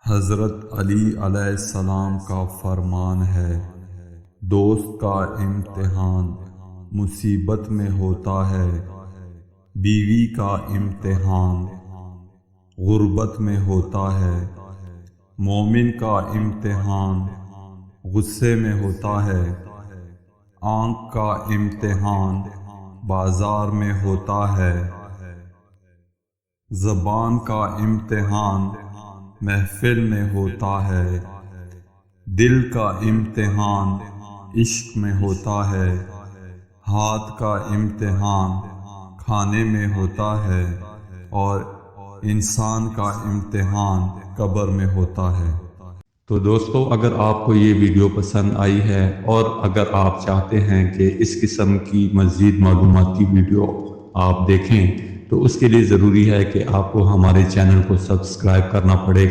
हज़रत अली अलैहिस्सलाम का फरमान है, दोस्त का इम्तिहान मुसीबत में होता है, बीवी का इम्तिहान गुर्बत में होता है, मोमिन का इम्तिहान गुस्से में होता है, आँख का इम्तिहान बाजार में होता है, ज़बान का इम्तिहान महफिल में होता है, दिल का इम्तिहान इश्क में होता है, हाथ का इम्तिहान खाने में होता है और इंसान का इम्तिहान कब्र में होता है। तो दोस्तों, अगर आपको ये वीडियो पसंद आई है और अगर आप चाहते हैं कि इस किस्म की मज़ीद मालूमाती वीडियो आप देखें, तो उसके लिए ज़रूरी है कि आपको हमारे चैनल को सब्सक्राइब करना पड़ेगा।